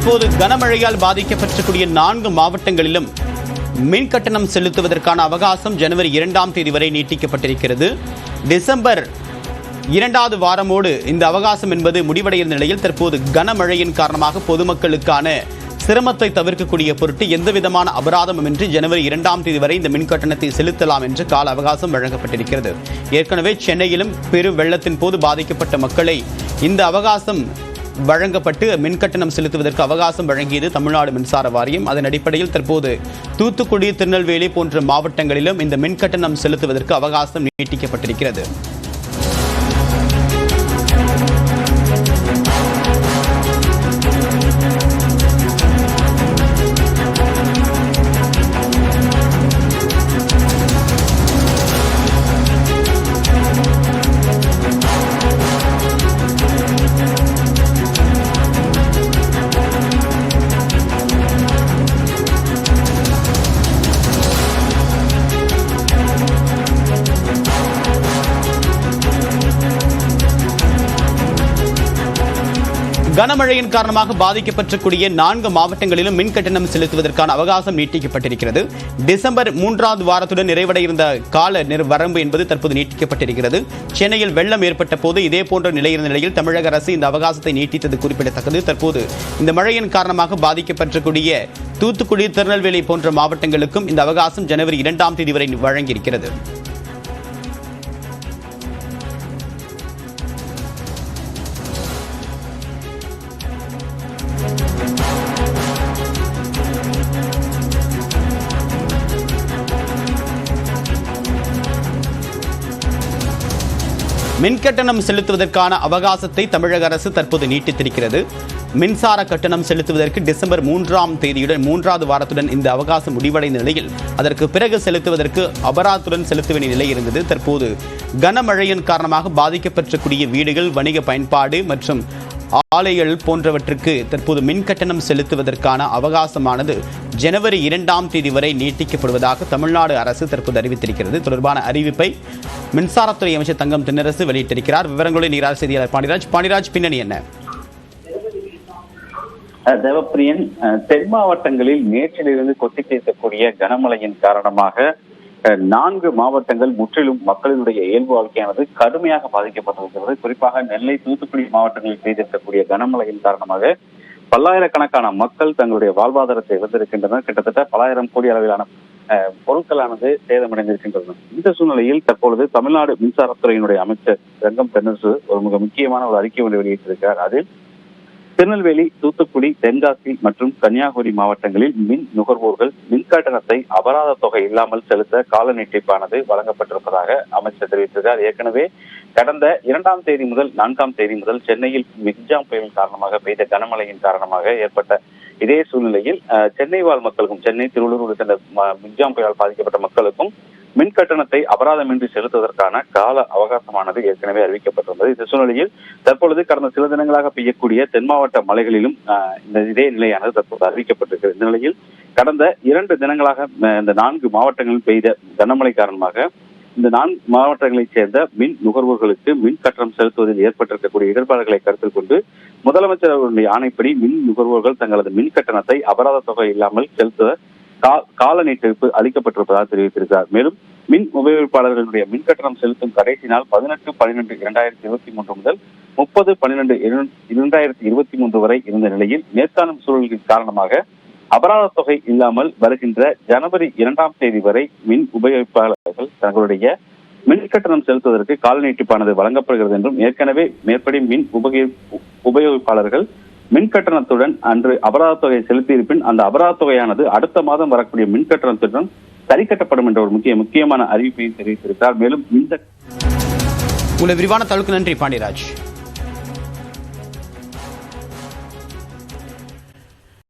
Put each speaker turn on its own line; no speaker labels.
தற்போது கனமழையால் பாதிக்கப்பட்டிருக்கூடிய 4 மாவட்டங்களிலும் மின் கட்டணம் செலுத்துவதற்கான அவகாசம் ஜனவரி 2ஆம் தேதி வரை நீட்டிக்கப்பட்டிருக்கிறது. டிசம்பர் 2வது வாரமோடு இந்த அவகாசம் என்பது முடிவடைந்த நிலையில் தற்போது கனமழையின் காரணமாக பொதுமக்களுக்கான சிரமத்தை தவிர்க்கக்கூடிய பொருட்டு எந்தவிதமான அபராதமுமின்றி ஜனவரி 2ஆம் தேதி வரை இந்த மின் கட்டணத்தை செலுத்தலாம் என்று கால அவகாசம் வழங்கப்பட்டிருக்கிறது. ஏற்கனவே சென்னையிலும் பெரும் வெள்ளத்தின் போது பாதிக்கப்பட்ட மக்களை இந்த அவகாசம் வழங்கப்பட்டு மின்கட்டணம் செலுத்துவதற்கு அவகாசம் வழங்கியது தமிழ்நாடு மின்சார வாரியம். அதன் அடிப்படையில் தற்போது தூத்துக்குடி, திருநெல்வேலி போன்ற மாவட்டங்களிலும் இந்த மின்கட்டணம் செலுத்துவதற்கு அவகாசம் நீட்டிக்கப்பட்டிருக்கிறது. கனமழையின் காரணமாக பாதிக்கப்பட்டிருக்கூடிய 4 மாவட்டங்களிலும் மின் கட்டணம் செலுத்துவதற்கான அவகாசம் நீட்டிக்கப்பட்டிருக்கிறது. டிசம்பர் 3வது வாரத்துடன் நிறைவடைய இருந்த கால வரம்பு என்பது தற்போது நீட்டிக்கப்பட்டிருக்கிறது. சென்னையில் வெள்ளம் ஏற்பட்ட போது இதே போன்ற நிலை இருந்த நிலையில் தமிழக அரசு இந்த அவகாசத்தை நீட்டித்தது குறிப்பிடத்தக்கது. தற்போது இந்த மழையின் காரணமாக பாதிக்கப்பட்டிருக்கூடிய தூத்துக்குடி, திருநெல்வேலி போன்ற மாவட்டங்களுக்கும் இந்த அவகாசம் ஜனவரி 2ஆம் தேதி வரை வழங்கியிருக்கிறது. மின்கட்டணம் செலுத்துவதற்கான அவகாசத்தை தமிழக அரசு தற்போது நீட்டித்திருக்கிறது. மின்சார கட்டணம் செலுத்துவதற்கு டிசம்பர் 3ஆம் தேதியுடன் 3வது வாரத்துடன் இந்த அவகாசம் முடிவடைந்த நிலையில் அதற்கு பிறகு செலுத்துவதற்கு அபராதத்துடன் செலுத்த வேண்டிய நிலை இருந்தது. தற்போது கனமழையின் காரணமாக பாதிக்கப்பட்டிருக்கூடிய வீடுகள், வணிக பயன்பாடு மற்றும் ஆலைகள் போன்றவற்றுக்கு தற்போது மின் கட்டணம் செலுத்துவதற்கான அவகாசமானது ஜனவரி 2ஆம் தேதி வரை நீட்டிக்கப்படுவதாக தமிழ்நாடு அரசு தற்போது அறிவித்திருக்கிறது. தொடர்பான அறிவிப்பை மின்சாரத்துறை அமைச்சர் தங்கம் தென்னரசு வெளியிட்டிருக்கிறார். விவரங்களுடன் நீரார் செய்தியாளர் பாண்டிராஜ், பின்னணி என்ன?
தேவப்பிரியன், தென் மாவட்டங்களில் நேற்றிலிருந்து கொட்டி தீர்க்கக்கூடிய கனமழையின் காரணமாக 4 மாவட்டங்கள் முற்றிலும் மக்களினுடைய இயல்பு வாழ்க்கையானது கடுமையாக பாதிக்கப்பட்டிருக்கிறது. குறிப்பாக நெல்லை, தூத்துக்குடி மாவட்டங்களில் பெய்திருக்கக்கூடிய கனமழையின் காரணமாக பல்லாயிரக்கணக்கான மக்கள் தங்களுடைய வாழ்வாதாரத்தை இழந்திருக்கின்றனர். கிட்டத்தட்ட பல்லாயிரம் கோடி அளவிலான பொருட்களானது சேதமடைந்திருக்கின்றன. இந்த சூழ்நிலையில் தற்பொழுது தமிழ்நாடு மின்சாரத்துறையினுடைய அமைச்சர் தங்கம் தென்னரசு ஒரு மிக முக்கியமான ஒரு அறிக்கை ஒன்று வெளியிட்டிருக்கிறார். அதில் திருநெல்வேலி, தூத்துக்குடி, தென்காசி மற்றும் கன்னியாகுமரி மாவட்டங்களில் மின் நுகர்வோர்கள் மின் கட்டணத்தை அபராத தொகை இல்லாமல் செலுத்த கால நீட்டிப்பானது வழங்கப்பட்டிருப்பதாக அமைச்சர் தெரிவித்திருக்கிறார். ஏற்கனவே கடந்த 2ஆம் தேதி முதல் 4ஆம் தேதி முதல் சென்னையில் மிக்ஜாம் புயல் காரணமாக பெய்த கனமழையின் காரணமாக ஏற்பட்ட இதே சூழ்நிலையில் சென்னை வாழ் மக்களுக்கும், சென்னை, திருவள்ளூர் உள்ளிட்ட மிக்ஜாம் புயலால் பாதிக்கப்பட்ட மக்களுக்கும் மின் கட்டணத்தை அபராதமின்றி செலுத்துவதற்கான கால அவகாசமானது ஏற்கனவே அறிவிக்கப்பட்டிருந்தது. இந்த சூழ்நிலையில் தற்பொழுது கடந்த சில தினங்களாக பெய்யக்கூடிய தென் மாவட்ட மலைகளிலும் இதே நிலையானது தற்போது அறிவிக்கப்பட்டிருக்கிறது. இந்த நிலையில் கடந்த 2 தினங்களாக இந்த 4 மாவட்டங்களில் பெய்த கனமழை காரணமாக இந்த 4 மாவட்டங்களைச் சேர்ந்த மின் நுகர்வோர்களுக்கு மின் கட்டணம் செலுத்துவதில் ஏற்பட்டிருக்கக்கூடிய இடர்பாடுகளை கருத்தில் கொண்டு முதலமைச்சர் அவருடைய ஆணைப்படி மின் நுகர்வோர்கள் தங்களது மின் கட்டணத்தை அபராத தொகை இல்லாமல் செலுத்த கால நீட்டிப்பு அளிக்கப்பட்டிருப்பதாக தெரிவித்திருக்கிறார். மேலும் மின் உபயோகிப்பாளர்களுடைய மின் கட்டணம் செலுத்தும் கடைசி நாள் 18/12/2023 முதல் 30/12/2023 வரை இருந்த நிலையில் மேற்காணும் சூழல்களின் காரணமாக அபராத தொகை இல்லாமல் வருகின்ற ஜனவரி 2ஆம் தேதி வரை மின் உபயோகிப்பாளர்கள் தங்களுடைய மின் கட்டணம் செலுத்துவதற்கு கால நீட்டிப்பானது வழங்கப்படுகிறது என்றும், ஏற்கனவே மேற்படி மின் உபயோகிப்பாளர்கள் மின் கட்டணத்துடன் அன்று அபராத தொகையை செலுத்தியிருப்பின் அந்த அபராத தொகையானது அடுத்த மாதம் வரக்கூடிய மின் கட்டணத்துடன் சரி கட்டப்படும் என்ற ஒரு முக்கியமான அறிவிப்பையும் தெரிவித்திருக்கிறார். மேலும் இந்த
விரிவான தகவலுக்கு நன்றி பாண்டிராஜ்.